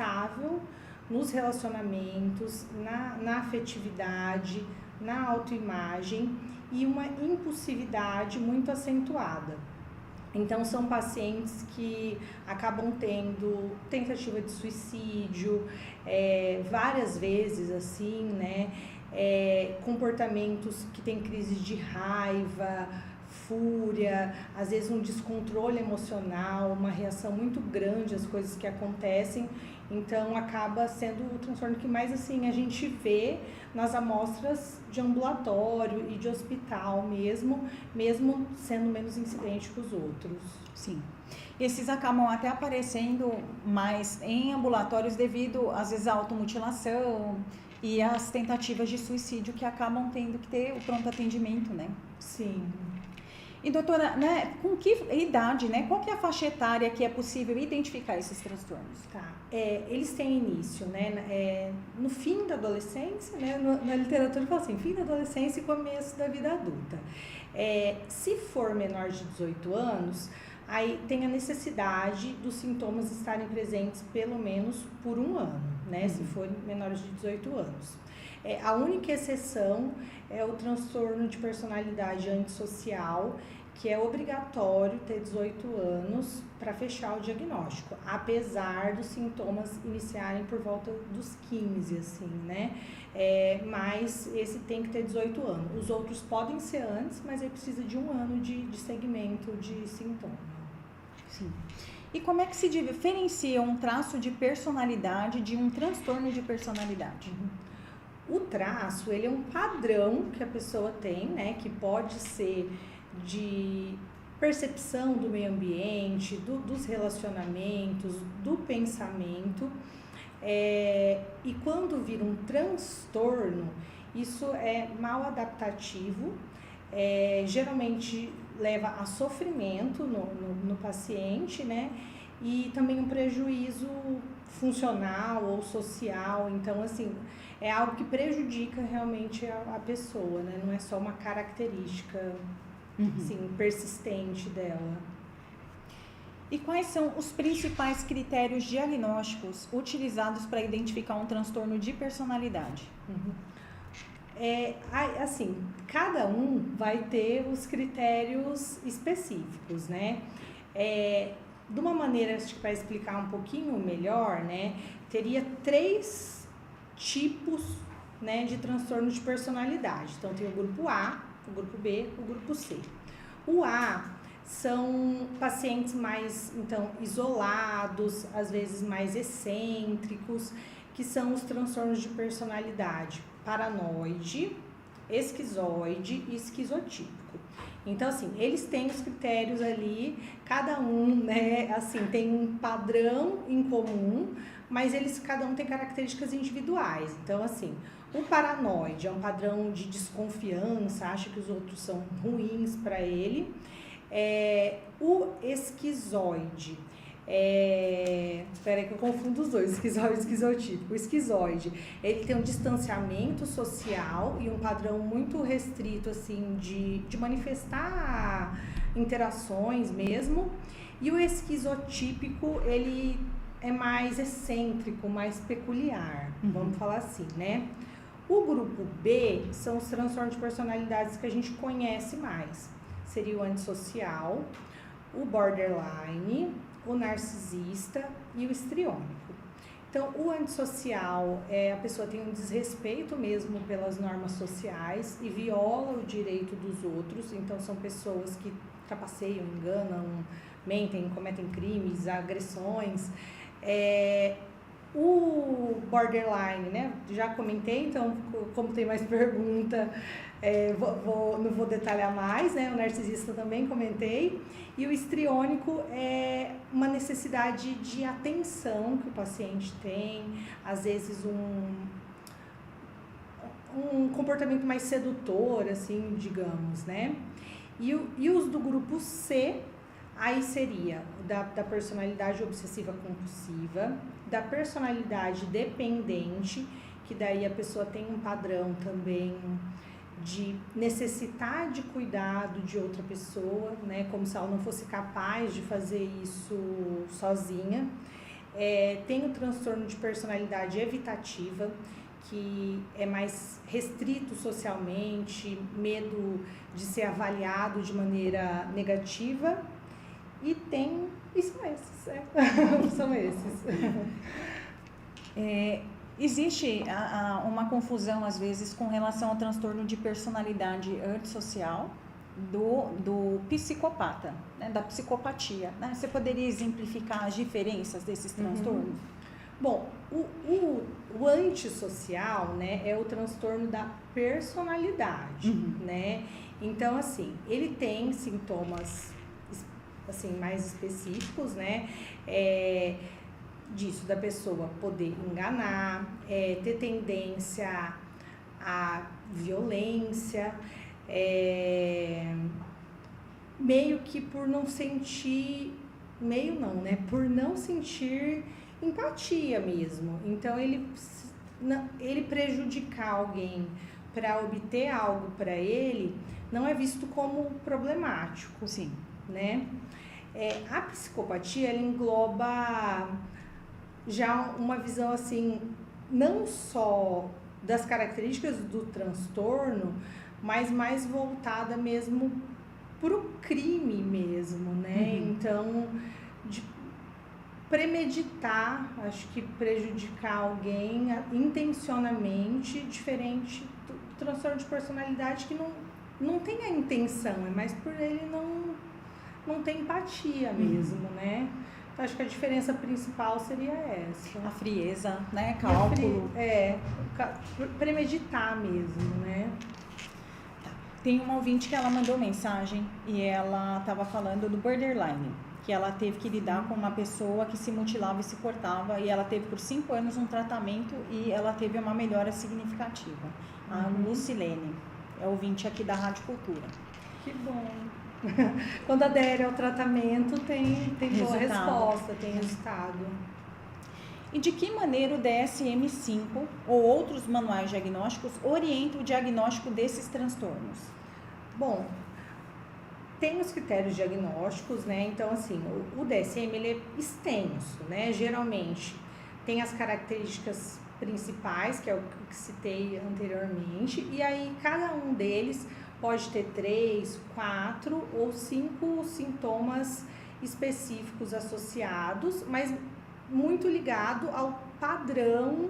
instável nos relacionamentos, na afetividade, na autoimagem e uma impulsividade muito acentuada. Então, são pacientes que acabam tendo tentativa de suicídio, várias vezes, assim, né? Comportamentos que têm crises de raiva, fúria, às vezes um descontrole emocional, uma reação muito grande às coisas que acontecem. Então, acaba sendo o transtorno que mais, assim, a gente vê nas amostras de ambulatório e de hospital mesmo sendo menos incidente que os outros. Sim. Esses acabam até aparecendo mais em ambulatórios devido, às vezes, à automutilação e às tentativas de suicídio que acabam tendo que ter o pronto atendimento, né? Sim. E doutora, né, com que idade, né, qual que é a faixa etária que é possível identificar esses transtornos? Tá, eles têm início, né, no fim da adolescência, né, na literatura fala assim, fim da adolescência e começo da vida adulta. Se for menor de 18 anos, aí tem a necessidade dos sintomas estarem presentes pelo menos por um ano, né, se for menores de 18 anos. A única exceção é o transtorno de personalidade antissocial, que é obrigatório ter 18 anos para fechar o diagnóstico, apesar dos sintomas iniciarem por volta dos 15, assim, né? Mas esse tem que ter 18 anos. Os outros podem ser antes, mas aí precisa de um ano de segmento de sintoma. Sim. E como é que se diferencia um traço de personalidade de um transtorno de personalidade? O traço, ele é um padrão que a pessoa tem, né, que pode ser de percepção do meio ambiente, dos relacionamentos, do pensamento, e quando vira um transtorno, isso é mal adaptativo, geralmente leva a sofrimento no paciente, né, e também um prejuízo funcional ou social. Então, assim, é algo que prejudica realmente a pessoa, né? Não é só uma característica, assim, persistente dela. E quais são os principais critérios diagnósticos utilizados para identificar um transtorno de personalidade? Assim, cada um vai ter os critérios específicos, né? De uma maneira, acho que para explicar um pouquinho melhor, né, teria 3 tipos, né, de transtorno de personalidade. Então, tem o grupo A, o grupo B, o grupo C. O A são pacientes mais, então, isolados, às vezes mais excêntricos, que são os transtornos de personalidade paranoide, esquizoide e esquizotípico. Então, assim, eles têm os critérios ali, cada um, né, assim, tem um padrão em comum, mas cada um tem características individuais. Então, assim, o paranoide é um padrão de desconfiança, acha que os outros são ruins para ele. O esquizoide, espera aí que eu confundo os dois, esquizoide e esquizotípico. O esquizoide, ele tem um distanciamento social e um padrão muito restrito, assim, de manifestar interações mesmo. E o esquizotípico, ele é mais excêntrico, mais peculiar, vamos falar assim, né? O grupo B são os transtornos de personalidades que a gente conhece mais. Seria o antissocial, o borderline, o narcisista e o histriônico. Então, o antissocial a pessoa tem um desrespeito mesmo pelas normas sociais e viola o direito dos outros. Então, são pessoas que trapaceiam, enganam, mentem, cometem crimes, agressões. O borderline, né? Já comentei, então, como tem mais pergunta, não vou detalhar mais, né? O narcisista também comentei. E o histriônico é uma necessidade de atenção que o paciente tem, às vezes um comportamento mais sedutor, assim, digamos, né? E os do grupo C, aí seria da personalidade obsessiva compulsiva, da personalidade dependente, que daí a pessoa tem um padrão também de necessitar de cuidado de outra pessoa, né, como se ela não fosse capaz de fazer isso sozinha. Tem o transtorno de personalidade evitativa, que é mais restrito socialmente, medo de ser avaliado de maneira negativa, e são esses, são esses. Existe uma confusão, às vezes, com relação ao transtorno de personalidade antissocial do psicopata, né, da psicopatia, né? Você poderia exemplificar as diferenças desses transtornos? Bom, o antissocial, né, é o transtorno da personalidade, né? Então, assim, ele tem sintomas, assim, mais específicos, né? Disso, da pessoa poder enganar, ter tendência à violência, meio que por não sentir, por não sentir empatia mesmo. Então, ele prejudicar alguém para obter algo para ele não é visto como problemático. Sim. Né? A psicopatia, ela engloba já uma visão, assim, não só das características do transtorno, mas mais voltada mesmo para o crime mesmo, né? Então, de premeditar, acho que prejudicar alguém intencionalmente, diferente do transtorno de personalidade, que não tem a intenção, é mais por ele não ter empatia mesmo, né? Então, acho que a diferença principal seria essa. A frieza, né? Cálculo. Premeditar mesmo, né? Tem uma ouvinte que ela mandou mensagem e ela estava falando do borderline, que ela teve que lidar com uma pessoa que se mutilava e se cortava, e ela teve por 5 anos um tratamento e ela teve uma melhora significativa. A Lucilene é ouvinte aqui da Rádio Cultura. Que bom! Quando adere ao tratamento tem boa resposta, tem resultado. E de que maneira o DSM-5 ou outros manuais diagnósticos orientam o diagnóstico desses transtornos? Bom, tem os critérios diagnósticos, né? Então, assim, o DSM, ele é extenso, né? Geralmente tem as características principais, que é o que citei anteriormente, e aí cada um deles pode ter 3, 4 ou 5 sintomas específicos associados, mas muito ligado ao padrão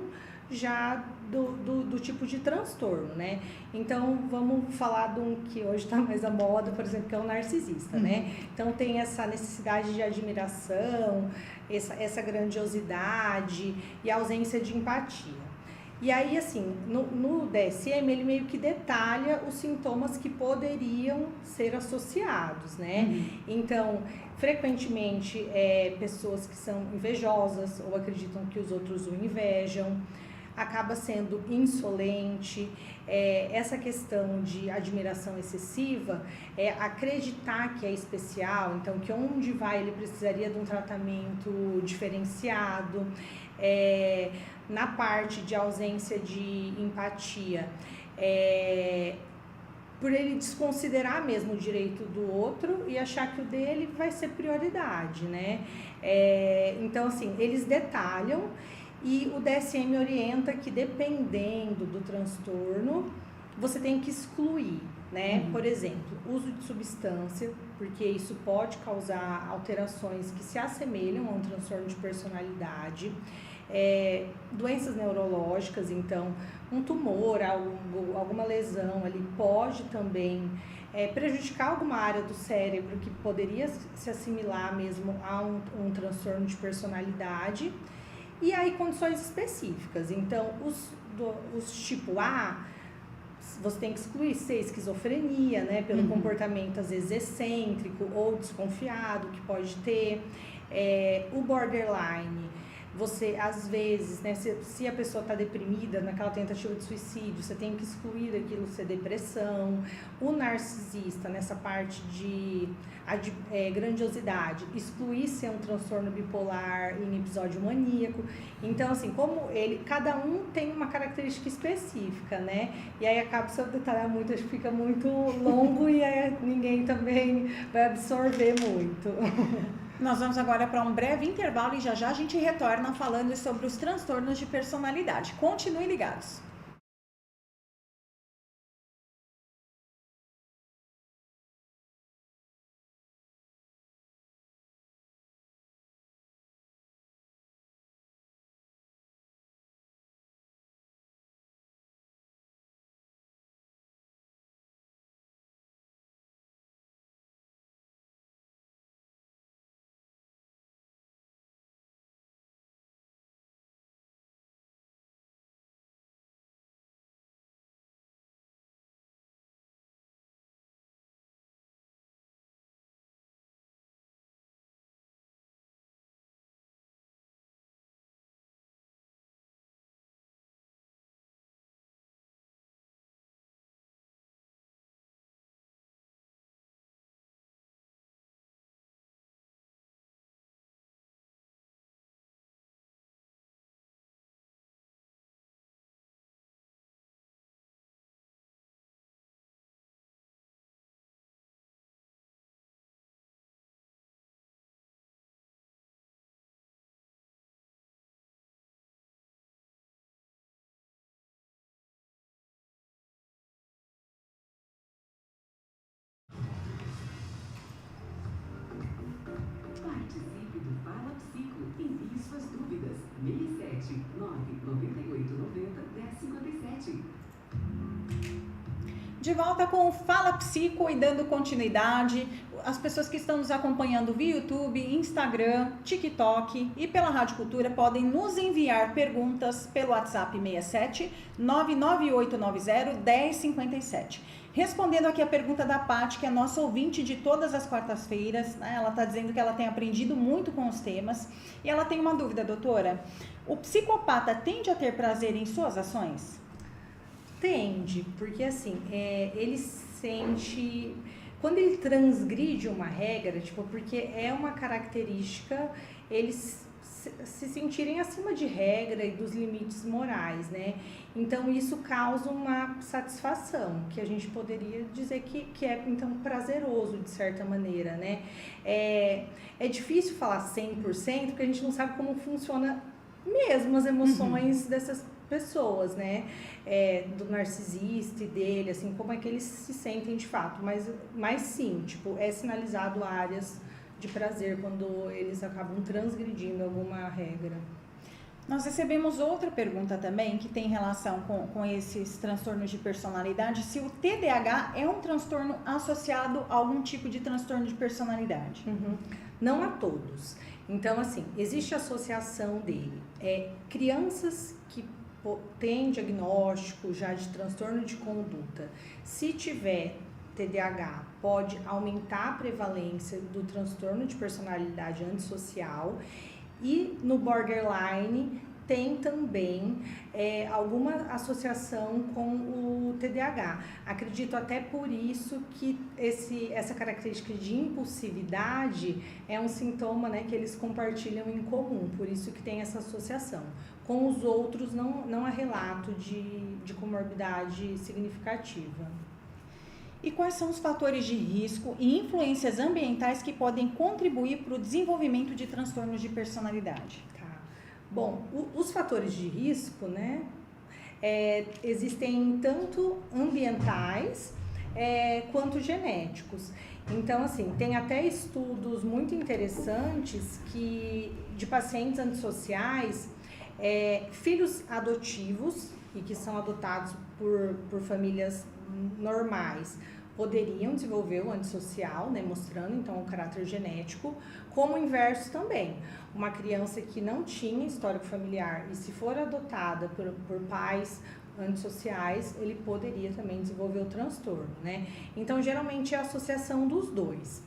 já do tipo de transtorno, né? Então, vamos falar de um que hoje está mais à moda, por exemplo, que é o narcisista, né? Então, tem essa necessidade de admiração, essa grandiosidade e ausência de empatia. E aí, assim, no DSM, ele meio que detalha os sintomas que poderiam ser associados, né? Então, frequentemente, pessoas que são invejosas ou acreditam que os outros o invejam, acaba sendo insolente, essa questão de admiração excessiva, acreditar que é especial, então que onde vai ele precisaria de um tratamento diferenciado, na parte de ausência de empatia, por ele desconsiderar mesmo o direito do outro e achar que o dele vai ser prioridade, né? Então, assim, eles detalham e o DSM orienta que, dependendo do transtorno, você tem que excluir, né? Por exemplo, uso de substância, porque isso pode causar alterações que se assemelham a um transtorno de personalidade. Doenças neurológicas, então um tumor, alguma lesão ali pode também prejudicar alguma área do cérebro que poderia se assimilar mesmo a um transtorno de personalidade, e aí condições específicas. Então os tipo A, você tem que excluir, ser esquizofrenia, né, pelo comportamento às vezes excêntrico ou desconfiado que pode ter, o borderline. Você, às vezes, né, se a pessoa está deprimida naquela tentativa de suicídio, você tem que excluir aquilo ser depressão. O narcisista, nessa parte de grandiosidade, excluir ser um transtorno bipolar em episódio maníaco. Então, assim, como cada um tem uma característica específica, né? E aí acaba, se eu detalhar muito, acho que fica muito longo e ninguém também vai absorver muito. Nós vamos agora para um breve intervalo e já já a gente retorna falando sobre os transtornos de personalidade. Continuem ligados. Participe do Fala Psico. Envie suas dúvidas. 67 998 90 1057. De volta com o Fala Psico e dando continuidade. As pessoas que estão nos acompanhando via YouTube, Instagram, TikTok e pela Rádio Cultura podem nos enviar perguntas pelo WhatsApp 67 99890 1057. Respondendo aqui a pergunta da Paty, que é nossa ouvinte de todas as quartas-feiras, né? Ela está dizendo que ela tem aprendido muito com os temas. E ela tem uma dúvida, doutora. O psicopata tende a ter prazer em suas ações? Tende, porque assim, ele sente... Quando ele transgride uma regra, tipo, porque é uma característica, eles se sentirem acima de regra e dos limites morais, né? Então, isso causa uma satisfação, que a gente poderia dizer que é, então, prazeroso, de certa maneira, né? É difícil falar 100%, porque a gente não sabe como funciona mesmo as emoções dessas pessoas, né? Do narcisista e dele, assim, como é que eles se sentem de fato. Mas sim, tipo, é sinalizado áreas de prazer quando eles acabam transgredindo alguma regra. Nós recebemos outra pergunta também que tem relação com esses transtornos de personalidade, se o TDAH é um transtorno associado a algum tipo de transtorno de personalidade. Não a todos. Então, assim, existe associação dele. Crianças que têm diagnóstico já de transtorno de conduta, se tiver TDAH, pode aumentar a prevalência do transtorno de personalidade antissocial, e no borderline tem também alguma associação com o TDAH. Acredito até por isso que essa característica de impulsividade é um sintoma, né, que eles compartilham em comum, por isso que tem essa associação. Com os outros não há relato de comorbidade significativa. E quais são os fatores de risco e influências ambientais que podem contribuir para o desenvolvimento de transtornos de personalidade? Bom, os fatores de risco, né, existem tanto ambientais quanto genéticos. Então, assim, tem até estudos muito interessantes de pacientes antissociais, filhos adotivos e que são adotados por famílias normais, poderiam desenvolver o antissocial, né, mostrando então o caráter genético, como o inverso também. Uma criança que não tinha histórico familiar e se for adotada por pais antissociais, ele poderia também desenvolver o transtorno, né? Então, geralmente é a associação dos dois.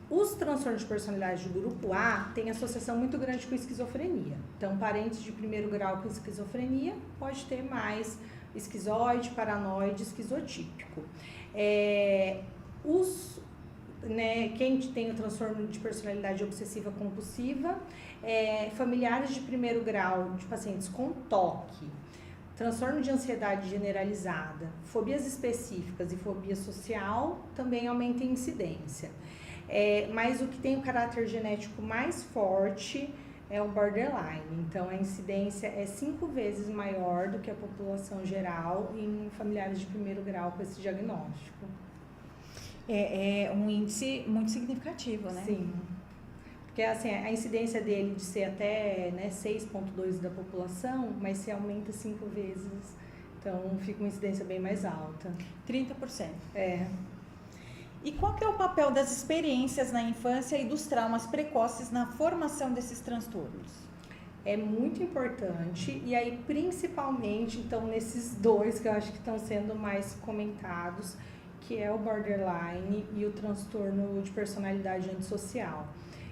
Os transtornos de personalidade do grupo A têm associação muito grande com esquizofrenia. Então, parentes de primeiro grau com esquizofrenia pode ter mais esquizoide, paranoide, esquizotípico. Quem tem o transtorno de personalidade obsessiva compulsiva, familiares de primeiro grau de pacientes com TOC, transtorno de ansiedade generalizada, fobias específicas e fobia social também aumenta a incidência. Mas o que tem o caráter genético mais forte é o borderline. Então, a incidência é 5 vezes maior do que a população geral em familiares de primeiro grau com esse diagnóstico. É um índice muito significativo, né? Sim. Porque assim, a incidência dele de ser até, né, 6,2 da população, mas se aumenta 5 vezes, então fica uma incidência bem mais alta. 30%. É. E qual que é o papel das experiências na infância e dos traumas precoces na formação desses transtornos? É muito importante, e aí principalmente, então, nesses dois que eu acho que estão sendo mais comentados, que é o borderline e o transtorno de personalidade antissocial.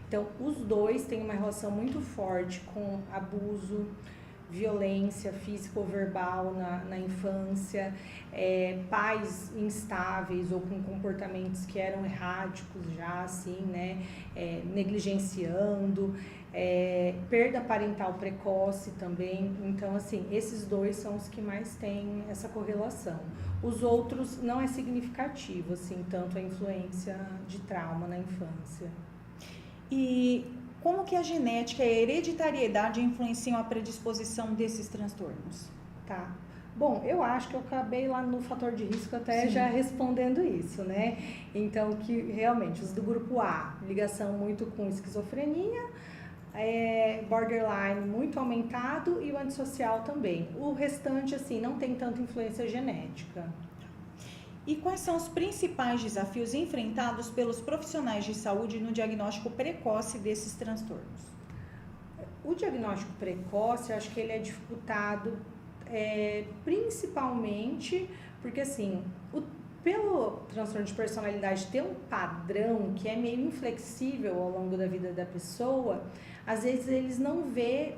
Então, os dois têm uma relação muito forte com abuso, violência física ou verbal na infância, pais instáveis ou com comportamentos que eram erráticos já, assim, né, negligenciando, perda parental precoce também. Então, assim, esses dois são os que mais têm essa correlação. Os outros não é significativo, assim, tanto a influência de trauma na infância. E como que a genética e a hereditariedade influenciam a predisposição desses transtornos? Tá. Bom, eu acho que eu acabei lá no fator de risco até já respondendo isso, né? Então, que realmente os do grupo A, ligação muito com esquizofrenia, borderline muito aumentado e o antissocial também. O restante, assim, não tem tanta influência genética. E quais são os principais desafios enfrentados pelos profissionais de saúde no diagnóstico precoce desses transtornos? O diagnóstico precoce, eu acho que ele é dificultado principalmente porque, assim, pelo transtorno de personalidade ter um padrão que é meio inflexível ao longo da vida da pessoa, às vezes eles não veem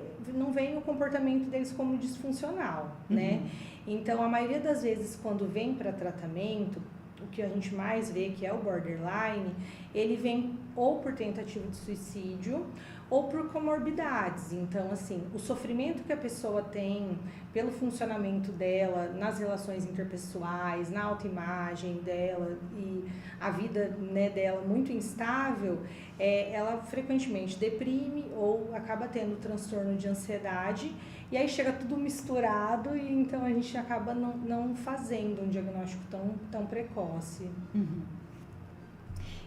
o comportamento deles como disfuncional, né? Então, a maioria das vezes, quando vem para tratamento, o que a gente mais vê, que é o borderline, ele vem ou por tentativa de suicídio ou por comorbidades. Então, assim, o sofrimento que a pessoa tem pelo funcionamento dela nas relações interpessoais, na autoimagem dela e a vida, né, dela muito instável, ela frequentemente deprime ou acaba tendo transtorno de ansiedade. E aí chega tudo misturado e então a gente acaba não fazendo um diagnóstico tão precoce.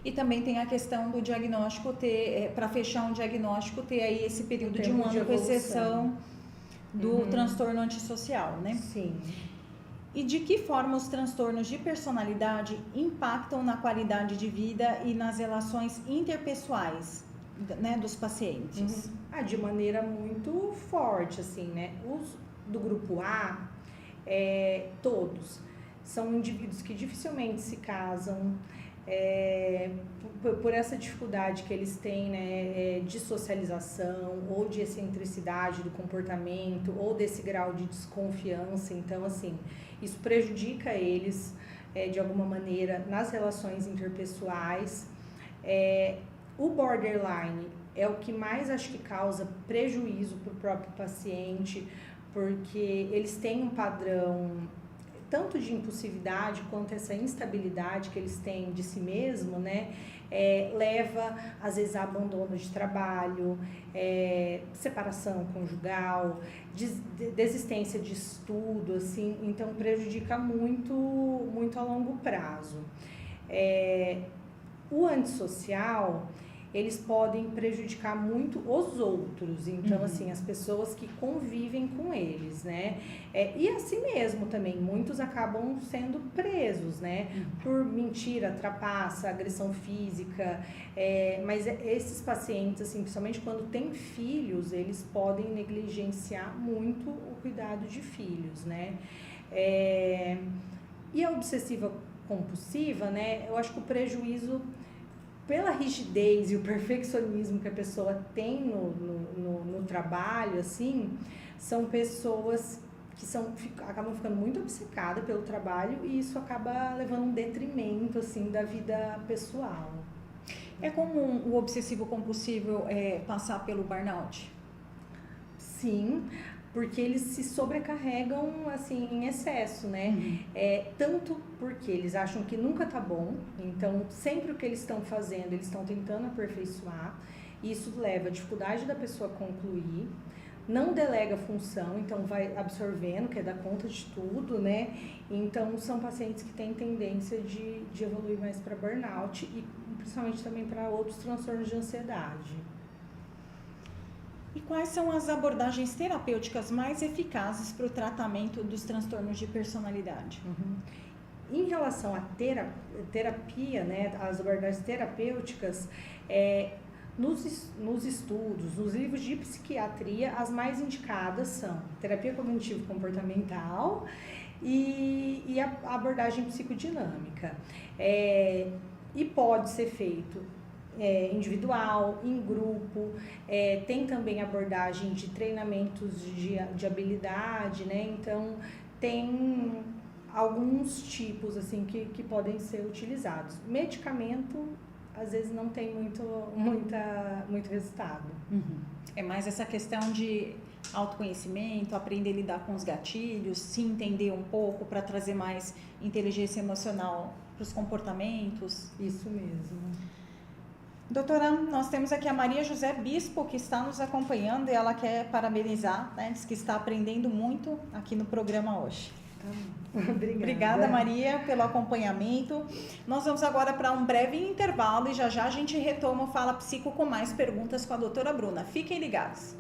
E também tem a questão do diagnóstico ter, para fechar um diagnóstico, ter aí esse período de um ano, com exceção do transtorno antissocial, né? Sim. E de que forma os transtornos de personalidade impactam na qualidade de vida e nas relações interpessoais, né, dos pacientes? De maneira muito forte, assim, né? Os do grupo A, todos são indivíduos que dificilmente se casam, por essa dificuldade que eles têm, né, de socialização ou de excentricidade do comportamento ou desse grau de desconfiança. Então, assim, isso prejudica eles de alguma maneira nas relações interpessoais. O borderline é o que mais acho que causa prejuízo para o próprio paciente, porque eles têm um padrão tanto de impulsividade quanto essa instabilidade que eles têm de si mesmo, né? Leva às vezes a abandono de trabalho, separação conjugal, desistência de estudo, assim, então prejudica muito, muito a longo prazo. O antissocial, eles podem prejudicar muito os outros, então assim, as pessoas que convivem com eles, né? E assim mesmo também, muitos acabam sendo presos, né? Por mentira, trapaça, agressão física, mas esses pacientes, assim, principalmente quando têm filhos, eles podem negligenciar muito o cuidado de filhos, né? E a obsessiva compulsiva, né? Eu acho que o prejuízo pela rigidez e o perfeccionismo que a pessoa tem no trabalho, assim, são pessoas que acabam ficando muito obcecadas pelo trabalho e isso acaba levando um detrimento, assim, da vida pessoal. É comum o obsessivo compulsivo passar pelo burnout? Sim, porque eles se sobrecarregam assim em excesso, né? Tanto porque eles acham que nunca tá bom, então sempre o que eles estão fazendo, eles estão tentando aperfeiçoar, e isso leva a dificuldade da pessoa concluir, não delega função, então vai absorvendo, quer dar conta de tudo, né? Então são pacientes que têm tendência de evoluir mais para burnout e principalmente também para outros transtornos de ansiedade. E quais são as abordagens terapêuticas mais eficazes para o tratamento dos transtornos de personalidade? Em relação à terapia, né, as abordagens terapêuticas, nos estudos, nos livros de psiquiatria, as mais indicadas são terapia cognitivo-comportamental e a abordagem psicodinâmica. E pode ser feito individual, em grupo, tem também abordagem de treinamentos de habilidade, né? Então, tem alguns tipos assim que podem ser utilizados. Medicamento, às vezes, não tem muito resultado. É mais essa questão de autoconhecimento, aprender a lidar com os gatilhos, se entender um pouco para trazer mais inteligência emocional para os comportamentos. Isso mesmo. Doutora, nós temos aqui a Maria José Bispo, que está nos acompanhando, e ela quer parabenizar, né? Diz que está aprendendo muito aqui no programa hoje. Obrigada, Maria, pelo acompanhamento. Nós vamos agora para um breve intervalo e já a gente retoma o Fala Psico com mais perguntas com a doutora Bruna. Fiquem ligados.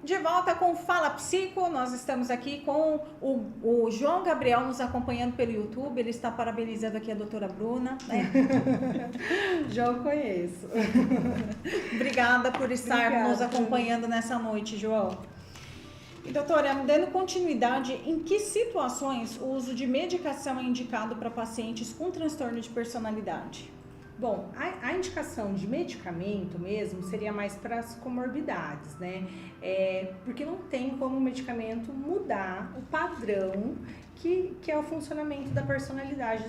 De volta com Fala Psico, nós estamos aqui com o João Gabriel nos acompanhando pelo YouTube, ele está parabenizando aqui a doutora Bruna, né? Já o conheço. Obrigada por estar nos acompanhando nessa noite, João. E doutora, dando continuidade, em que situações o uso de medicação é indicado para pacientes com transtorno de personalidade? Bom, a indicação de medicamento mesmo seria mais para as comorbidades, né? Porque não tem como o medicamento mudar o padrão que é o funcionamento da personalidade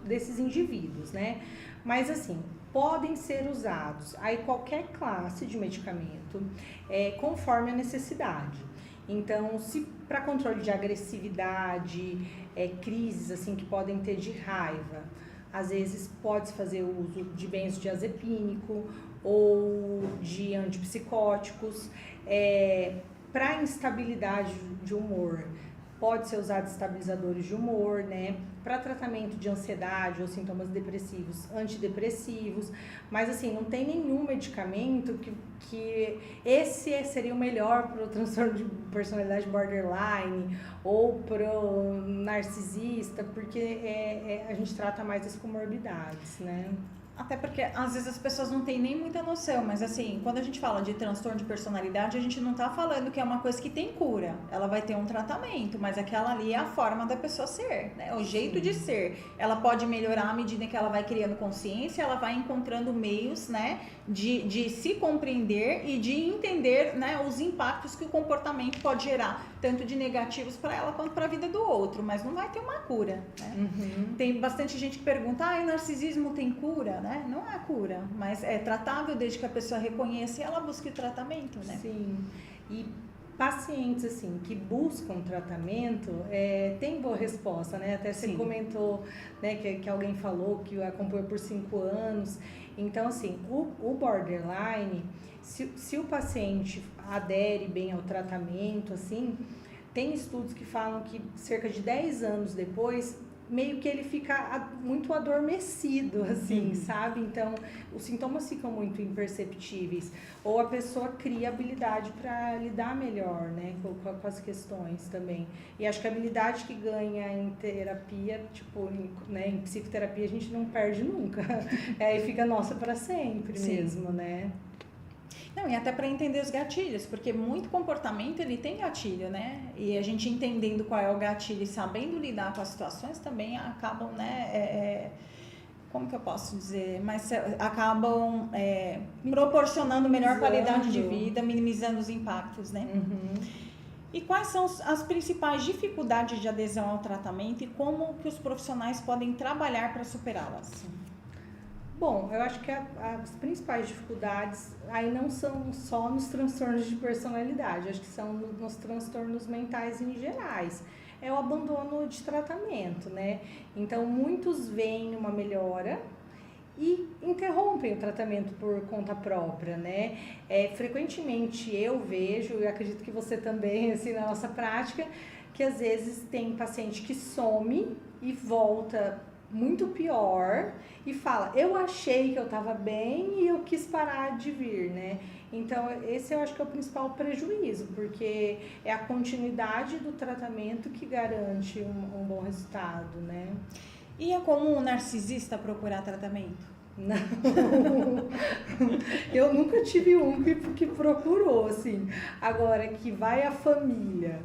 desses indivíduos, né? Mas assim, podem ser usados aí qualquer classe de medicamento conforme a necessidade. Então, se para controle de agressividade, crises assim que podem ter de raiva, às vezes pode fazer uso de benzodiazepínico ou de antipsicóticos. Para instabilidade de humor, pode ser usado estabilizadores de humor, né? Para tratamento de ansiedade ou sintomas depressivos, antidepressivos, mas assim, não tem nenhum medicamento que esse seria o melhor para o transtorno de personalidade borderline ou para o narcisista, porque a gente trata mais as comorbidades, né? Até porque às vezes as pessoas não têm nem muita noção, mas assim, quando a gente fala de transtorno de personalidade, a gente não tá falando que é uma coisa que tem cura. Ela vai ter um tratamento, mas aquela ali é a forma da pessoa ser, né? O jeito de ser. Ela pode melhorar à medida que ela vai criando consciência, ela vai encontrando meios, né, de se compreender e de entender, né, os impactos que o comportamento pode gerar, tanto de negativos para ela quanto para a vida do outro, mas não vai ter uma cura, né? Uhum. Tem bastante gente que pergunta, narcisismo tem cura, né? Não é cura, mas é tratável desde que a pessoa reconheça e ela busque o tratamento, né? Sim, e pacientes assim que buscam tratamento tem boa resposta, né? Até você comentou, né, que alguém falou que acompanhou por 5 anos. Então, assim, o borderline, se o paciente adere bem ao tratamento, assim, tem estudos que falam que cerca de 10 anos depois, meio que ele fica muito adormecido, assim, sabe? Então, os sintomas ficam muito imperceptíveis. Ou a pessoa cria habilidade para lidar melhor, né? Com as questões também. E acho que a habilidade que ganha em terapia, tipo, né, em psicoterapia, a gente não perde nunca. E fica nossa para sempre mesmo, né? Não, e até para entender os gatilhos, porque muito comportamento ele tem gatilho, né? E a gente entendendo qual é o gatilho e sabendo lidar com as situações também acabam, né? Como que eu posso dizer? Mas acabam proporcionando melhor qualidade de vida, minimizando os impactos, né? Uhum. E quais são as principais dificuldades de adesão ao tratamento e como que os profissionais podem trabalhar para superá-las? Bom, eu acho que as principais dificuldades aí não são só nos transtornos de personalidade, acho que são nos transtornos mentais em gerais. É o abandono de tratamento, né? Então, muitos veem uma melhora e interrompem o tratamento por conta própria, né? Frequentemente eu vejo, e acredito que você também, assim, na nossa prática, que às vezes tem paciente que some e volta muito pior e fala, eu achei que eu estava bem e eu quis parar de vir, né? Então, esse eu acho que é o principal prejuízo, porque é a continuidade do tratamento que garante um bom resultado, né? E é comum o narcisista procurar tratamento? Não, eu nunca tive um que procurou, assim. Agora, que vai a família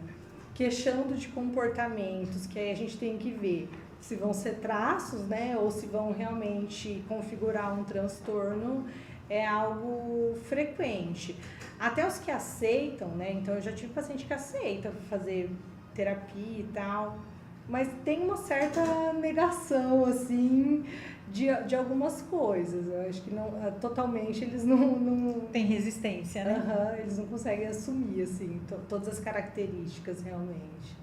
queixando de comportamentos que aí a gente tem que ver se vão ser traços, né, ou se vão realmente configurar um transtorno, é algo frequente. Até os que aceitam, né, então eu já tive paciente que aceita fazer terapia e tal, mas tem uma certa negação, assim, de algumas coisas. Eu acho que não, totalmente eles não... Tem resistência, né? Eles não conseguem assumir, assim, todas as características realmente.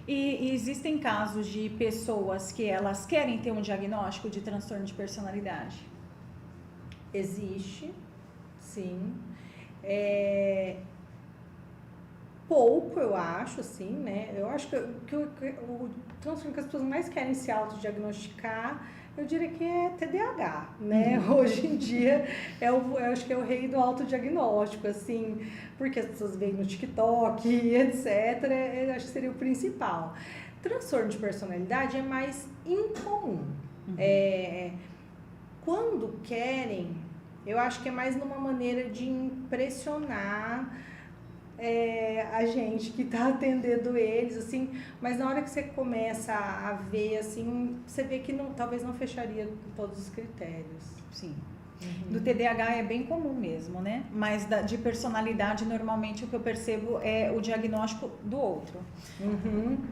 E existem casos de pessoas que elas querem ter um diagnóstico de transtorno de personalidade? Existe, sim. Pouco, eu acho, assim, né? Eu acho que o transtorno que as pessoas mais querem se autodiagnosticar, eu diria que é TDAH, né? Hoje em dia, eu acho que é o rei do autodiagnóstico, assim, porque as pessoas veem no TikTok, etc. Eu acho que seria o principal. Transtorno de personalidade é mais incomum. Quando querem, eu acho que é mais numa maneira de impressionar a gente que está atendendo eles, assim, mas na hora que você começa a ver, assim, você vê que talvez não fecharia todos os critérios. Sim. Do TDAH é bem comum mesmo, né? Mas de personalidade, normalmente, o que eu percebo é o diagnóstico do outro.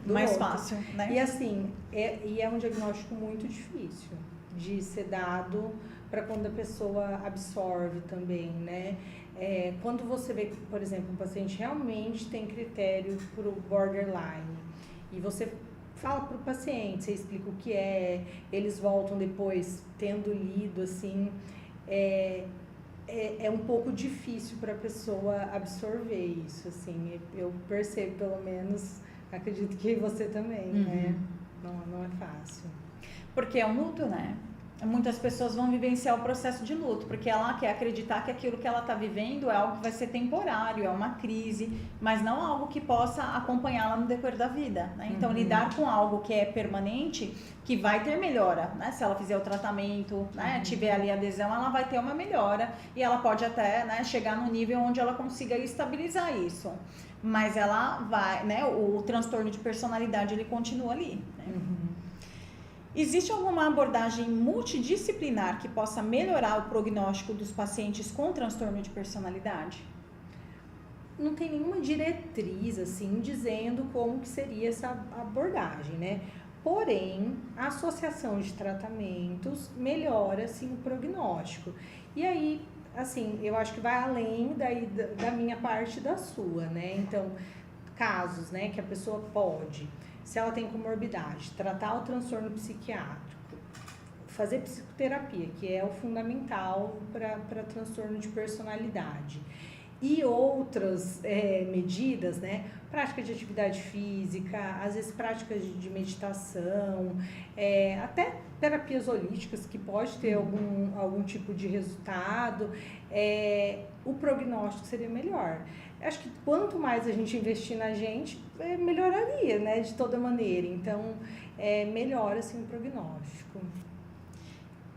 Mais fácil, né? E assim, é um diagnóstico muito difícil de ser dado para quando a pessoa absorve também, né? Quando você vê, por exemplo, um paciente realmente tem critério para o borderline e você fala para o paciente, você explica o que é, eles voltam depois tendo lido, assim, é um pouco difícil para a pessoa absorver isso, assim, eu percebo pelo menos, acredito que você também, né? Não é fácil. Porque é um luto, né? Muitas pessoas vão vivenciar o processo de luto, porque ela quer acreditar que aquilo que ela está vivendo é algo que vai ser temporário, é uma crise, mas não algo que possa acompanhá-la no decorrer da vida, né? Então, lidar com algo que é permanente, que vai ter melhora, né? Se ela fizer o tratamento, né? Tiver ali adesão, ela vai ter uma melhora e ela pode até, né, chegar no nível onde ela consiga estabilizar isso. Mas ela vai, né? O transtorno de personalidade, ele continua ali, né? Existe alguma abordagem multidisciplinar que possa melhorar o prognóstico dos pacientes com transtorno de personalidade? Não tem nenhuma diretriz, assim, dizendo como que seria essa abordagem, né? Porém, a associação de tratamentos melhora, assim, o prognóstico. E aí, assim, eu acho que vai além daí da minha parte e da sua, né? Então, casos, né, que a pessoa pode... Se ela tem comorbidade, tratar o transtorno psiquiátrico, fazer psicoterapia, que é o fundamental para transtorno de personalidade. E outras medidas, né? Prática de atividade física, às vezes práticas de meditação, até terapias holísticas que pode ter algum tipo de resultado, o prognóstico seria melhor. Acho que quanto mais a gente investir na gente, melhoraria, né, de toda maneira. Então, melhora, assim, o prognóstico.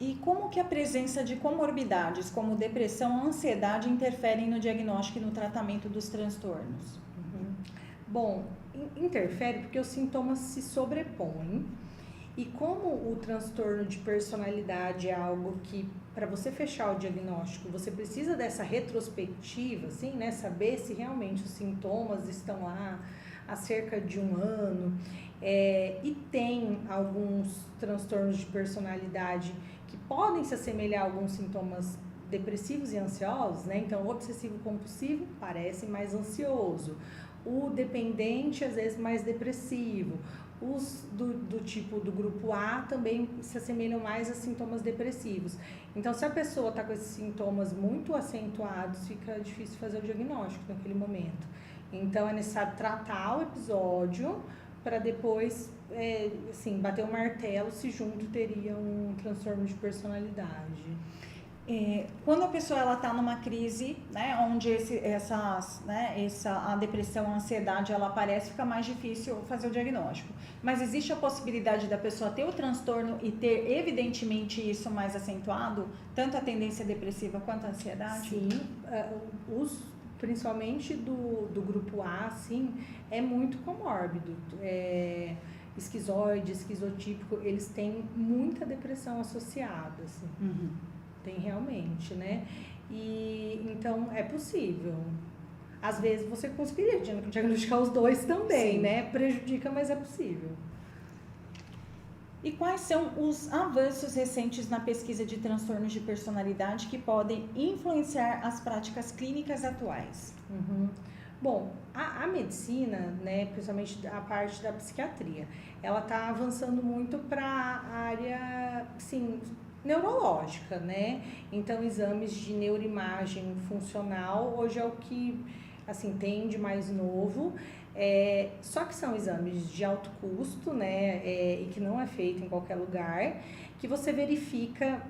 E como que a presença de comorbidades, como depressão ou ansiedade, interferem no diagnóstico e no tratamento dos transtornos? Bom, interfere porque os sintomas se sobrepõem. E como o transtorno de personalidade é algo que, para você fechar o diagnóstico, você precisa dessa retrospectiva, assim, né? Saber se realmente os sintomas estão lá há cerca de um ano. E tem alguns transtornos de personalidade que podem se assemelhar a alguns sintomas depressivos e ansiosos, né? Então, o obsessivo-compulsivo parece mais ansioso. O dependente, às vezes, mais depressivo. Os do tipo do grupo A também se assemelham mais a sintomas depressivos. Então, se a pessoa está com esses sintomas muito acentuados, fica difícil fazer o diagnóstico naquele momento. Então, é necessário tratar o episódio para depois, assim, bater o martelo se junto teria um transtorno de personalidade. Quando a pessoa está numa crise, né, onde a depressão, a ansiedade, ela aparece, fica mais difícil fazer o diagnóstico. Mas existe a possibilidade da pessoa ter o transtorno e ter, evidentemente, isso mais acentuado, tanto a tendência depressiva quanto a ansiedade? Sim, principalmente do grupo A, sim, é muito comórbido. Esquizoide, esquizotípico, eles têm muita depressão associada, assim. Tem realmente, né? E então é possível. Às vezes você conseguiria diagnosticar os dois também, sim, né? Prejudica, mas é possível. E quais são os avanços recentes na pesquisa de transtornos de personalidade que podem influenciar as práticas clínicas atuais? Bom, a medicina, né, principalmente a parte da psiquiatria, ela está avançando muito para a área, assim, neurológica, né? Então, exames de neuroimagem funcional hoje é o que, assim, tem de mais novo. Só que são exames de alto custo, né? E que não é feito em qualquer lugar, que você verifica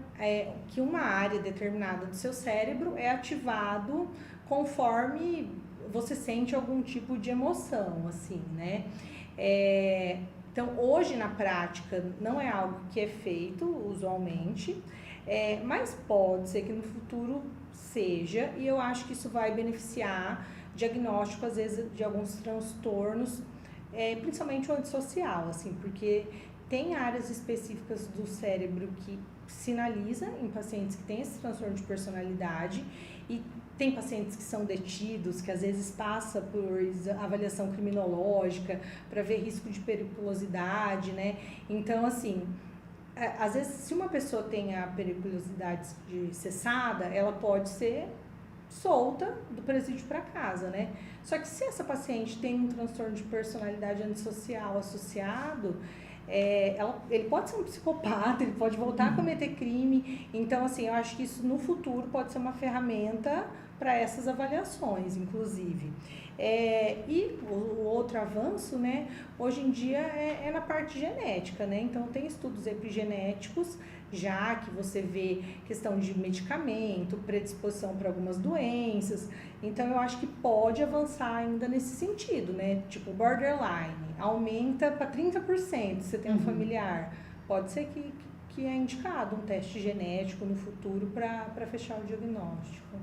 que uma área determinada do seu cérebro é ativado conforme você sente algum tipo de emoção, assim, né? Então, hoje na prática não é algo que é feito usualmente, mas pode ser que no futuro seja, e eu acho que isso vai beneficiar diagnóstico, às vezes, de alguns transtornos, principalmente o antissocial, assim, porque tem áreas específicas do cérebro que sinaliza em pacientes que têm esse transtorno de personalidade, e tem pacientes que são detidos, que às vezes passa por avaliação criminológica para ver risco de periculosidade, né? Então, assim, às vezes, se uma pessoa tem a periculosidade cessada, ela pode ser solta do presídio para casa, né? Só que se essa paciente tem um transtorno de personalidade antissocial associado, ele pode ser um psicopata, ele pode voltar a cometer crime. Então, assim, eu acho que isso no futuro pode ser uma ferramenta para essas avaliações, inclusive. E o outro avanço, né, hoje em dia é na parte genética, né? Então, tem estudos epigenéticos, já que você vê questão de medicamento, predisposição para algumas doenças. Então, eu acho que pode avançar ainda nesse sentido, né? Tipo, borderline, aumenta para 30% se você tem um familiar. Pode ser que é indicado um teste genético no futuro para fechar o diagnóstico.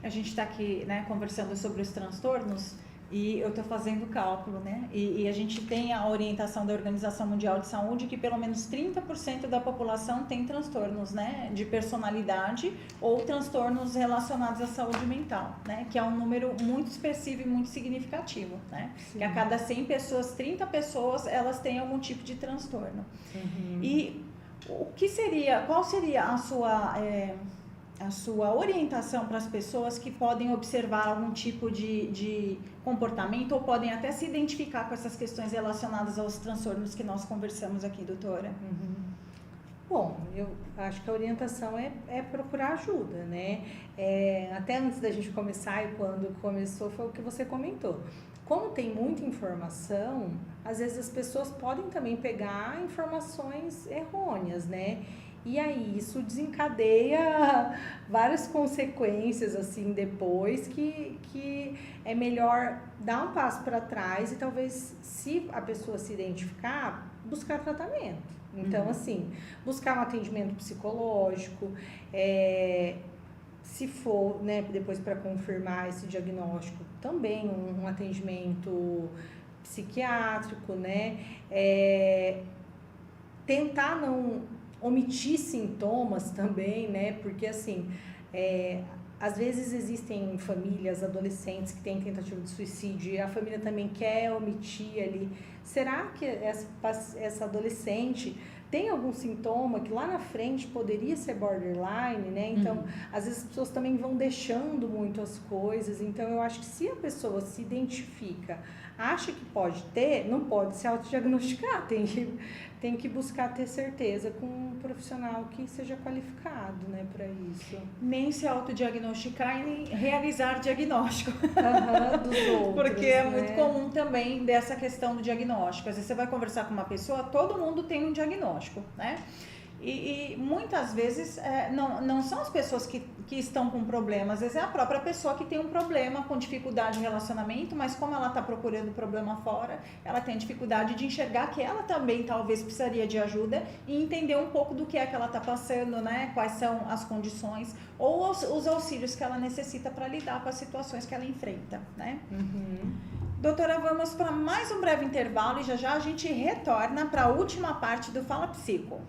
A gente está aqui, né, conversando sobre os transtornos e eu estou fazendo cálculo, né? E a gente tem a orientação da Organização Mundial de Saúde que pelo menos 30% da população tem transtornos, né, de personalidade ou transtornos relacionados à saúde mental, né? Que é um número muito expressivo e muito significativo, né? Sim. Que a cada 100 pessoas, 30 pessoas, elas têm algum tipo de transtorno. E qual seria a sua orientação para as pessoas que podem observar algum tipo de comportamento ou podem até se identificar com essas questões relacionadas aos transtornos que nós conversamos aqui, doutora? Bom, eu acho que a orientação é procurar ajuda, né? Até antes da gente começar e quando começou foi o que você comentou. Como tem muita informação, às vezes as pessoas podem também pegar informações errôneas, né? E aí isso desencadeia várias consequências assim depois que é melhor dar um passo para trás e talvez, se a pessoa se identificar, buscar tratamento. Então, assim, buscar um atendimento psicológico, se for, né, depois para confirmar esse diagnóstico, também um atendimento psiquiátrico, né? Tentar não omitir sintomas também, né? Porque, assim, às vezes existem famílias, adolescentes que têm tentativa de suicídio e a família também quer omitir ali. Será que essa adolescente tem algum sintoma que lá na frente poderia ser borderline, né? Então, às vezes as pessoas também vão deixando muito as coisas. Então, eu acho que se a pessoa se identifica, acha que pode ter, não pode se autodiagnosticar, tem que buscar ter certeza com um profissional que seja qualificado, né, para isso. Nem se autodiagnosticar e nem realizar diagnóstico. Dos outros, porque é muito comum também dessa questão do diagnóstico. Às vezes você vai conversar com uma pessoa, todo mundo tem um diagnóstico, né? E muitas vezes não são as pessoas que estão com problema, às vezes é a própria pessoa que tem um problema com dificuldade de relacionamento, mas como ela está procurando problema fora, ela tem dificuldade de enxergar que ela também talvez precisaria de ajuda e entender um pouco do que é que ela está passando, né? Quais são as condições ou os auxílios que ela necessita para lidar com as situações que ela enfrenta, né? Doutora, vamos para mais um breve intervalo e já a gente retorna para a última parte do Fala Psico.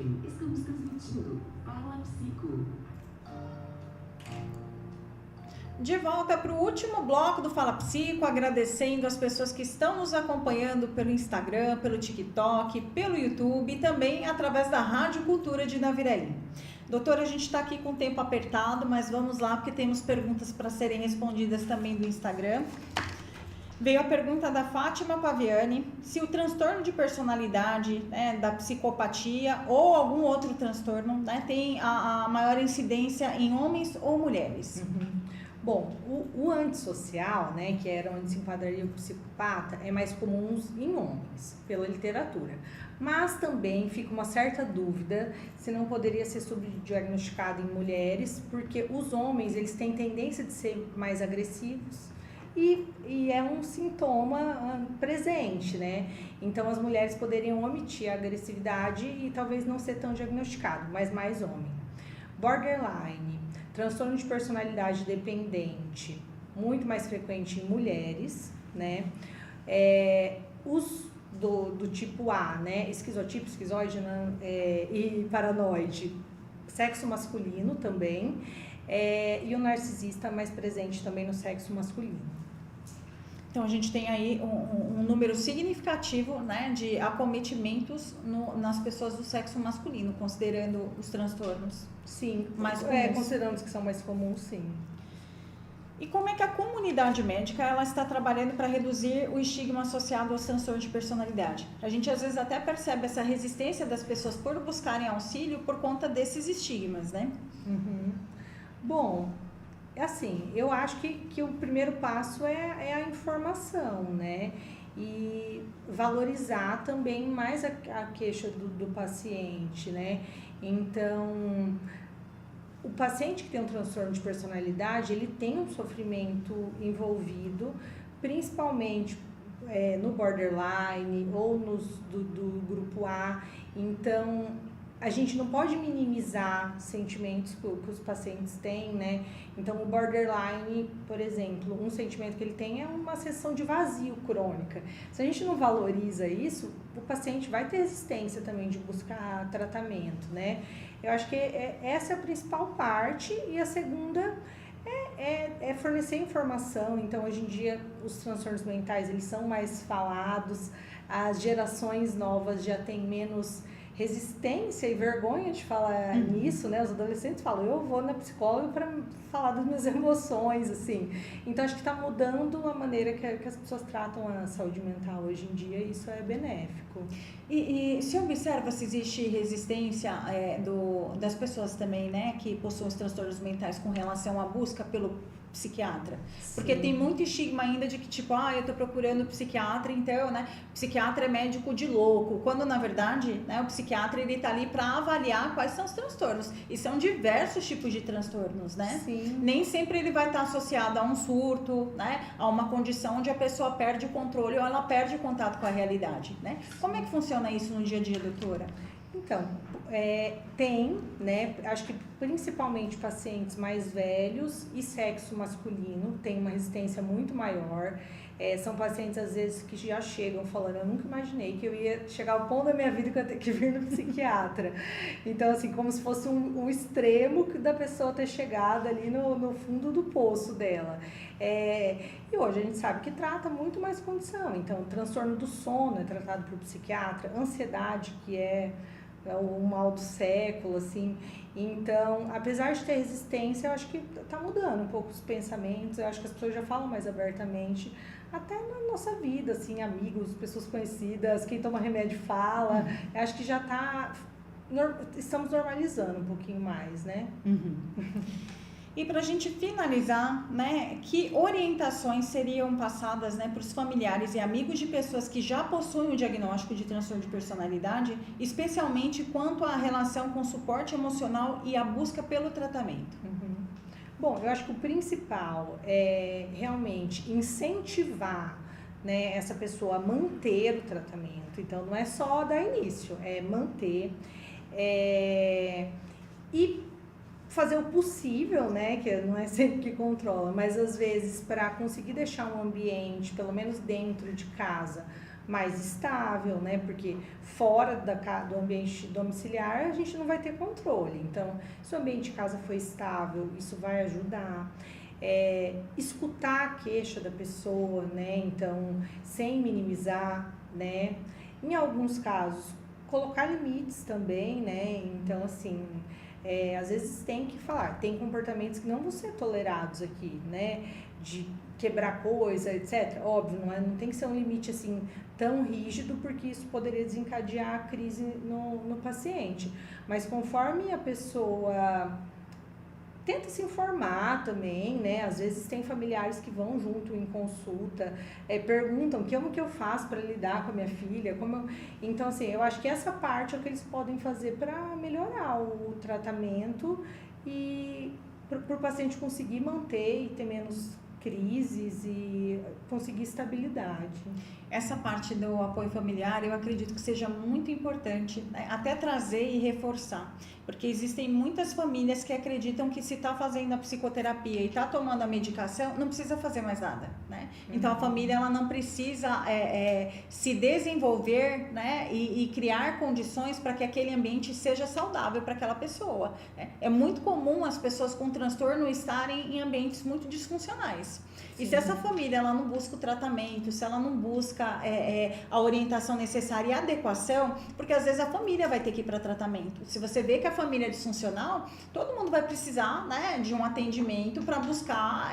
Oi, estamos transmitindo Fala Psico. De volta para o último bloco do Fala Psico, agradecendo as pessoas que estão nos acompanhando pelo Instagram, pelo TikTok, pelo YouTube e também através da Rádio Cultura de Naviraí. Doutora, a gente está aqui com o tempo apertado, mas vamos lá porque temos perguntas para serem respondidas também do Instagram. Veio a pergunta da Fátima Paviani, se o transtorno de personalidade, né, da psicopatia ou algum outro transtorno, né, tem a maior incidência em homens ou mulheres. Bom, o antissocial, né, que era onde se enquadraria o psicopata, é mais comum em homens, pela literatura. Mas também fica uma certa dúvida se não poderia ser subdiagnosticado em mulheres, porque os homens, eles têm tendência de ser mais agressivos e é um sintoma presente, né? Então, as mulheres poderiam omitir a agressividade e talvez não ser tão diagnosticado, mas mais homem. Borderline, transtorno de personalidade dependente, muito mais frequente em mulheres, né? Os do tipo A, né? Esquizotipo, esquizoide e paranoide, sexo masculino também, e o narcisista mais presente também no sexo masculino. Então, a gente tem aí um número significativo, né, de acometimentos nas pessoas do sexo masculino, considerando os transtornos. Sim, mais comuns. Considerando que são mais comuns, sim. E como é que a comunidade médica ela está trabalhando para reduzir o estigma associado aos transtornos de personalidade? A gente às vezes até percebe essa resistência das pessoas por buscarem auxílio por conta desses estigmas, né? Bom, assim, eu acho que o primeiro passo é a informação, né? E valorizar também mais a queixa do paciente, né? Então, o paciente que tem um transtorno de personalidade, ele tem um sofrimento envolvido, principalmente no borderline ou do grupo A. Então, a gente não pode minimizar sentimentos que os pacientes têm, né? Então, o borderline, por exemplo, um sentimento que ele tem é uma sensação de vazio crônica. Se a gente não valoriza isso, o paciente vai ter resistência também de buscar tratamento, né? Eu acho que essa é a principal parte, e a segunda é fornecer informação. Então, hoje em dia, os transtornos mentais, eles são mais falados, as gerações novas já têm menos resistência e vergonha de falar nisso, né? Os adolescentes falam, eu vou na psicóloga para falar das minhas emoções, assim. Então, acho que está mudando a maneira que as pessoas tratam a saúde mental hoje em dia, e isso é benéfico. E se observa se existe resistência das pessoas também, né, que possuem os transtornos mentais com relação à busca pelo psiquiatra? Porque tem muito estigma ainda de que, tipo, eu tô procurando psiquiatra, então, né, psiquiatra é médico de louco, quando na verdade, né, o psiquiatra ele tá ali para avaliar quais são os transtornos, e são diversos tipos de transtornos, né? Sim. Nem sempre ele vai estar associado a um surto, né, a uma condição onde a pessoa perde o controle ou ela perde o contato com a realidade, né? Como é que funciona isso no dia a dia, doutora? Então, tem, né, acho que principalmente pacientes mais velhos e sexo masculino tem uma resistência muito maior. São pacientes, às vezes, que já chegam falando, eu nunca imaginei que eu ia chegar ao ponto da minha vida que eu ia ter que vir no psiquiatra. Então, assim, como se fosse um extremo da pessoa ter chegado ali no fundo do poço dela. E hoje a gente sabe que trata muito mais condição. Então, o transtorno do sono é tratado por psiquiatra, ansiedade, que é o mal do século, assim. Então, apesar de ter resistência, eu acho que tá mudando um pouco os pensamentos, eu acho que as pessoas já falam mais abertamente, até na nossa vida, assim, amigos, pessoas conhecidas, quem toma remédio fala, eu acho que já estamos normalizando um pouquinho mais, né? E para a gente finalizar, né, que orientações seriam passadas, né, para os familiares e amigos de pessoas que já possuem o diagnóstico de transtorno de personalidade, especialmente quanto à relação com o suporte emocional e a busca pelo tratamento? Bom, eu acho que o principal é realmente incentivar, né, essa pessoa a manter o tratamento. Então, não é só dar início, é manter e fazer o possível, né, que não é sempre que controla, mas às vezes para conseguir deixar um ambiente, pelo menos dentro de casa, mais estável, né? Porque fora do ambiente domiciliar a gente não vai ter controle. Então, se o ambiente de casa for estável, isso vai ajudar. Escutar a queixa da pessoa, né? Então, sem minimizar, né? Em alguns casos, colocar limites também, né? Então, assim, às vezes tem que falar, tem comportamentos que não vão ser tolerados aqui, né? De quebrar coisa, etc. Óbvio, não tem que ser um limite assim tão rígido, porque isso poderia desencadear a crise no paciente. Mas conforme a pessoa tenta se informar também, né? Às vezes tem familiares que vão junto em consulta, perguntam como que eu faço para lidar com a minha filha, Então, assim, eu acho que essa parte é o que eles podem fazer para melhorar o tratamento e para o paciente conseguir manter e ter menos crises e conseguir estabilidade. Essa parte do apoio familiar, eu acredito que seja muito importante, né? Até trazer e reforçar, porque existem muitas famílias que acreditam que se está fazendo a psicoterapia e está tomando a medicação, não precisa fazer mais nada, né? Então a família ela não precisa se desenvolver, né? E criar condições para que aquele ambiente seja saudável para aquela pessoa, né? É muito comum as pessoas com transtorno estarem em ambientes muito disfuncionais. E se essa família ela não busca o tratamento, se ela não busca a orientação necessária e a adequação, porque às vezes a família vai ter que ir para tratamento. Se você vê que a família é disfuncional, todo mundo vai precisar, né, de um atendimento para buscar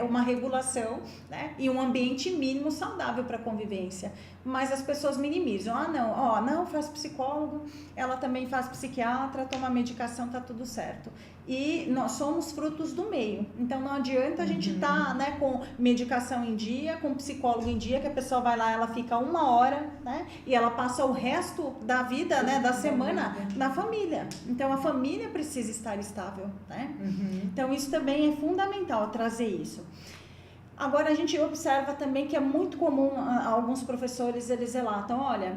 uma regulação, né, e um ambiente mínimo saudável para a convivência. Mas as pessoas minimizam. Não, faz psicólogo, ela também faz psiquiatra, toma medicação, tá tudo certo. E nós somos frutos do meio. Então não adianta a gente estar, né, com medicação em dia, com psicólogo em dia, que a pessoa vai lá, ela fica 1 hora, né, e ela passa o resto da vida, né, da semana na família. Então a família precisa estar estável, né? Então isso também é fundamental, trazer isso. Agora a gente observa também que é muito comum, alguns professores eles relatam, olha,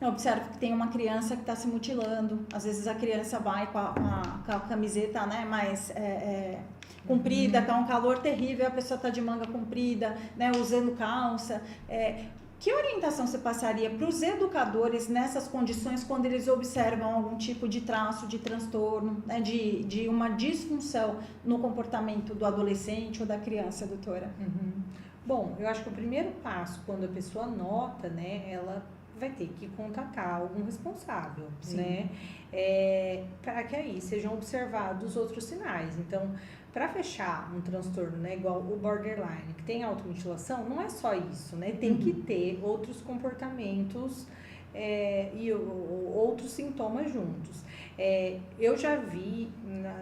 eu observo que tem uma criança que está se mutilando, às vezes a criança vai com a camiseta, né, mais comprida, está um calor terrível, a pessoa está de manga comprida, né, usando calça. Que orientação você passaria para os educadores nessas condições quando eles observam algum tipo de traço, de transtorno, né, de uma disfunção no comportamento do adolescente ou da criança, doutora? Bom, eu acho que o primeiro passo, quando a pessoa nota, né, ela vai ter que contatar algum responsável, né, para que aí sejam observados outros sinais. Então, para fechar um transtorno, né, igual o borderline, que tem automutilação, não é só isso, né? Tem que ter outros comportamentos e outros sintomas juntos. Eu já vi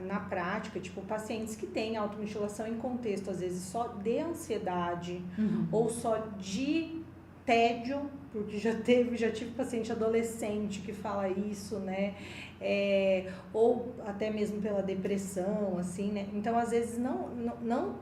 na prática, tipo, pacientes que têm automutilação em contexto, às vezes, só de ansiedade ou só de tédio, porque já tive paciente adolescente que fala isso, né? Ou até mesmo pela depressão, assim, né? Então, às vezes, não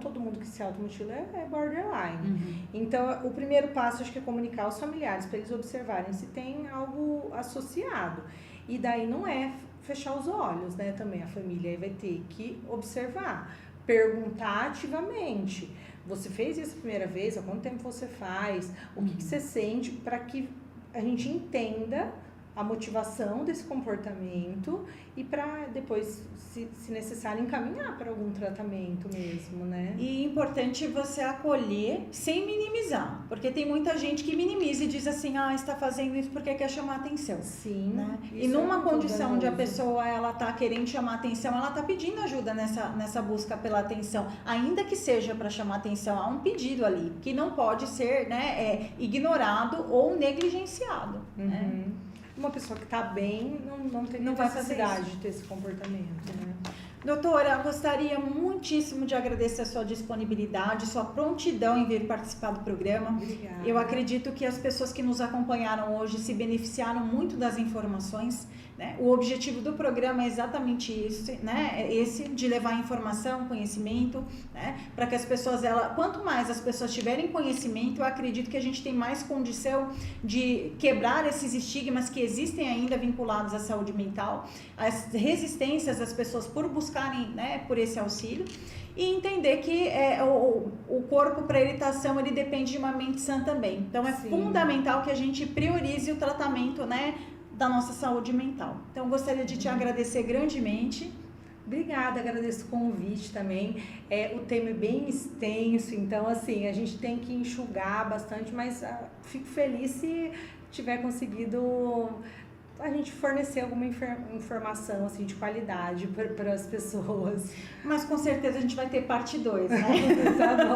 todo mundo que se automutila é borderline. Então, o primeiro passo, acho que é comunicar aos familiares, para eles observarem se tem algo associado. E daí não é fechar os olhos, né? Também a família aí vai ter que observar, perguntar ativamente. Você fez isso a primeira vez? Há quanto tempo você faz? O que você sente? Para que a gente entenda a motivação desse comportamento e para depois, se necessário, encaminhar para algum tratamento mesmo, né? E é importante você acolher sem minimizar, porque tem muita gente que minimiza e diz assim, está fazendo isso porque quer chamar atenção. Sim. Né? E numa condição onde a pessoa ela tá querendo chamar atenção, ela tá pedindo ajuda nessa busca pela atenção, ainda que seja para chamar atenção, há um pedido ali, que não pode ser, né, ignorado ou negligenciado. Né? Uma pessoa que está bem não tem necessidade de ter esse comportamento, né? Doutora, gostaria muitíssimo de agradecer a sua disponibilidade, sua prontidão em vir participar do programa. Obrigada. Eu acredito que as pessoas que nos acompanharam hoje se beneficiaram muito das informações, né? O objetivo do programa é exatamente isso, né? Esse de levar informação, conhecimento, né? Para que as pessoas, quanto mais as pessoas tiverem conhecimento, eu acredito que a gente tem mais condição de quebrar esses estigmas que existem ainda vinculados à saúde mental, as resistências das pessoas por buscar buscarem, né, por esse auxílio e entender que o corpo para ele estar são, ele depende de uma mente sã também. Então é fundamental que a gente priorize o tratamento, né, da nossa saúde mental. Então eu gostaria de te agradecer grandemente. Obrigada, agradeço o convite também. O tema é bem extenso, então assim, a gente tem que enxugar bastante, mas fico feliz se tiver conseguido a gente fornecer alguma informação assim, de qualidade para as pessoas. Mas com certeza a gente vai ter parte 2, né? Tá bom.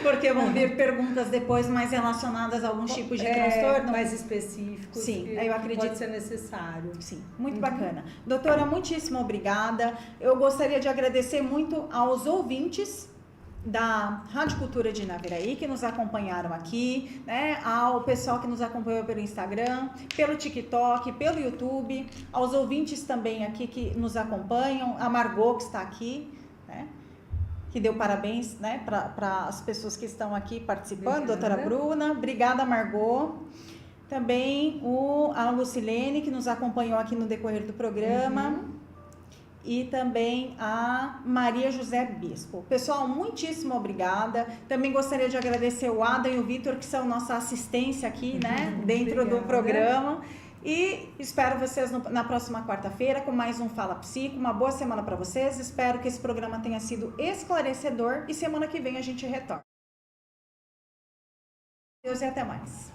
Porque vão vir perguntas depois mais relacionadas a alguns tipos de transtorno. Mais específicos. Sim, eu acredito. Pode ser necessário. Sim, muito bacana. Doutora, muitíssimo obrigada. Eu gostaria de agradecer muito aos ouvintes da Rádio Cultura de Naviraí, que nos acompanharam aqui, né, ao pessoal que nos acompanhou pelo Instagram, pelo TikTok, pelo YouTube, aos ouvintes também aqui que nos acompanham, a Margot que está aqui, né, que deu parabéns, né, para as pessoas que estão aqui participando, doutora Bruna, obrigada Margot, também a Lucilene que nos acompanhou aqui no decorrer do programa, e também a Maria José Bispo. Pessoal, muitíssimo obrigada. Também gostaria de agradecer o Adam e o Vitor, que são nossa assistência aqui, né, dentro do programa. E espero vocês na próxima quarta-feira com mais um Fala Psico. Uma boa semana para vocês. Espero que esse programa tenha sido esclarecedor e semana que vem a gente retorna. Deus e até mais.